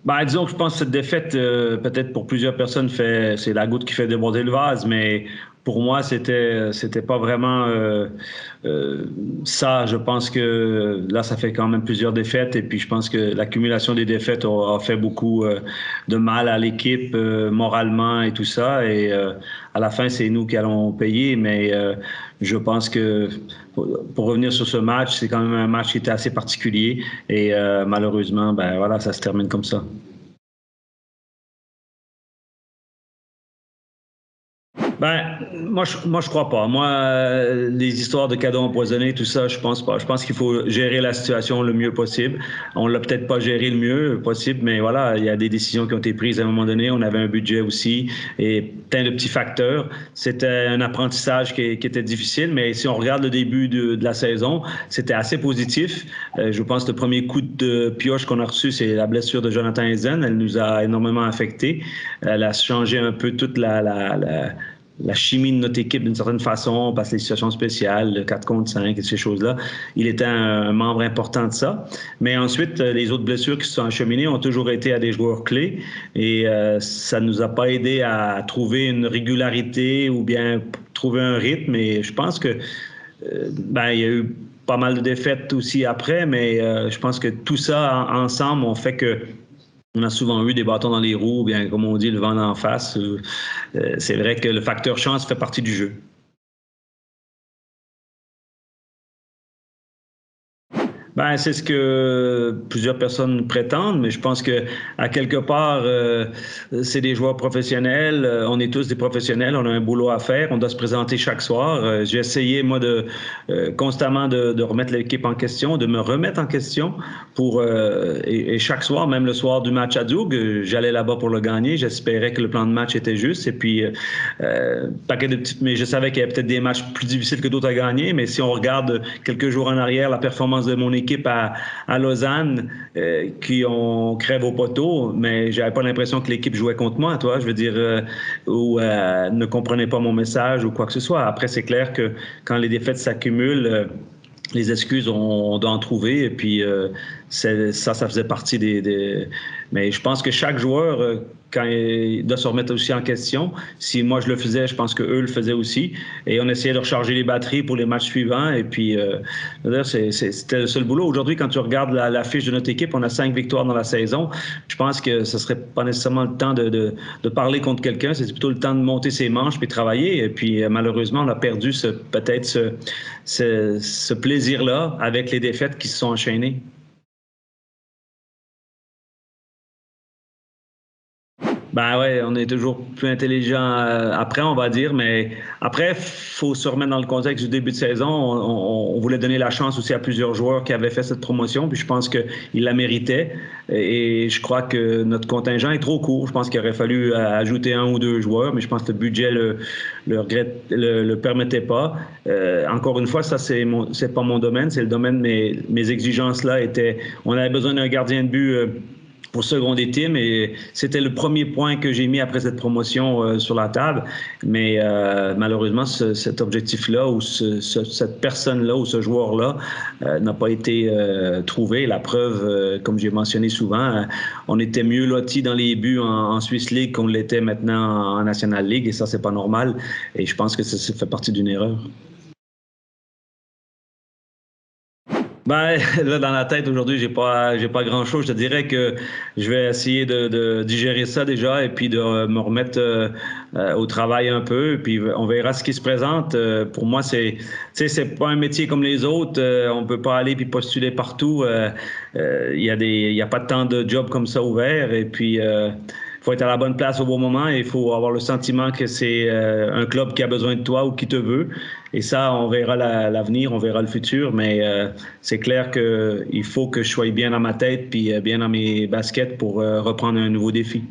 Ben, disons que je pense que cette défaite, peut-être pour plusieurs personnes, c'est la goutte qui fait déborder le vase, mais pour moi, c'était pas vraiment euh, ça. Je pense que là, ça fait quand même plusieurs défaites, et puis je pense que l'accumulation des défaites a fait beaucoup de mal à l'équipe moralement et tout ça, et à la fin, c'est nous qui allons payer, mais je pense que pour revenir sur ce match, c'est quand même un match qui était assez particulier, et malheureusement, ben voilà, ça se termine comme ça. Ben, moi, je crois pas. Moi, les histoires de cadeaux empoisonnés, tout ça, je pense pas. Je pense qu'il faut gérer la situation le mieux possible. On l'a peut-être pas géré le mieux possible, mais voilà, il y a des décisions qui ont été prises à un moment donné. On avait un budget aussi et plein de petits facteurs. C'était un apprentissage qui était difficile, mais si on regarde le début de la saison, c'était assez positif. Je pense que le premier coup de pioche qu'on a reçu, c'est la blessure de Jonathan Ezen. Elle nous a énormément affectés. Elle a changé un peu toute la chimie de notre équipe d'une certaine façon, parce que les situations spéciales, le 4 contre 5 et ces choses-là, il était un membre important de ça. Mais ensuite, les autres blessures qui se sont acheminées ont toujours été à des joueurs clés et ça ne nous a pas aidé à trouver une régularité ou bien trouver un rythme. Et je pense que ben, il y a eu pas mal de défaites aussi après, mais je pense que tout ça ensemble ont fait que on a souvent eu des bâtons dans les roues, bien comme on dit, le vent d'en face. C'est vrai que le facteur chance fait partie du jeu. Ben, c'est ce que plusieurs personnes prétendent, mais je pense que à quelque part, c'est des joueurs professionnels. On est tous des professionnels. On a un boulot à faire. On doit se présenter chaque soir. J'ai essayé moi de constamment de remettre l'équipe en question, de me remettre en question pour et chaque soir, même le soir du match à Zoug, j'allais là-bas pour le gagner. J'espérais que le plan de match était juste et puis paquet de petites, mais je savais qu'il y avait peut-être des matchs plus difficiles que d'autres à gagner. Mais si on regarde quelques jours en arrière la performance de mon équipe à Lausanne qui ont crève au poteau, mais j'avais pas l'impression que l'équipe jouait contre moi, toi, je veux dire, ou ne comprenait pas mon message ou quoi que ce soit. Après, c'est clair que quand les défaites s'accumulent, les excuses, on doit en trouver. Et puis, ça faisait partie Mais je pense que chaque joueur, quand il doit se remettre aussi en question, si moi je le faisais, je pense qu'eux le faisaient aussi. Et on essayait de recharger les batteries pour les matchs suivants. Et puis, c'était le seul boulot. Aujourd'hui, quand tu regardes la fiche de notre équipe, on a 5 victoires dans la saison. Je pense que ce serait pas nécessairement le temps de parler contre quelqu'un. C'est plutôt le temps de monter ses manches puis travailler. Et puis, malheureusement, on a perdu peut-être ce plaisir-là avec les défaites qui se sont enchaînées. Ben ouais, on est toujours plus intelligent après, on va dire, mais après, faut se remettre dans le contexte du début de saison. On voulait donner la chance aussi à plusieurs joueurs qui avaient fait cette promotion, puis je pense qu'ils la méritaient. Et je crois que notre contingent est trop court. Je pense qu'il aurait fallu ajouter un ou deux joueurs, mais je pense que le budget le permettait pas. Encore une fois, ça c'est pas mon domaine, c'est le domaine. Mes exigences là étaient, on avait besoin d'un gardien de but. Pour seconder Tim et c'était le premier point que j'ai mis après cette promotion sur la table. Mais malheureusement, cet objectif-là ou cette personne-là ou ce joueur-là n'a pas été trouvé. La preuve, comme j'ai mentionné souvent, on était mieux lotis dans les buts en Swiss League qu'on l'était maintenant en National League et ça, c'est pas normal. Et je pense que ça fait partie d'une erreur. Ben, là, dans la tête, aujourd'hui, j'ai pas grand-chose. Je te dirais que je vais essayer de digérer ça déjà et puis de me remettre au travail un peu. Et puis, on verra ce qui se présente. Pour moi, tu sais, c'est pas un métier comme les autres. On peut pas aller puis postuler partout. Il y a pas tant de jobs comme ça ouverts. Et puis, faut être à la bonne place au bon moment et il faut avoir le sentiment que c'est un club qui a besoin de toi ou qui te veut. Et ça, on verra l'avenir, on verra le futur, mais c'est clair qu'il faut que je sois bien dans ma tête puis bien dans mes baskets pour reprendre un nouveau défi.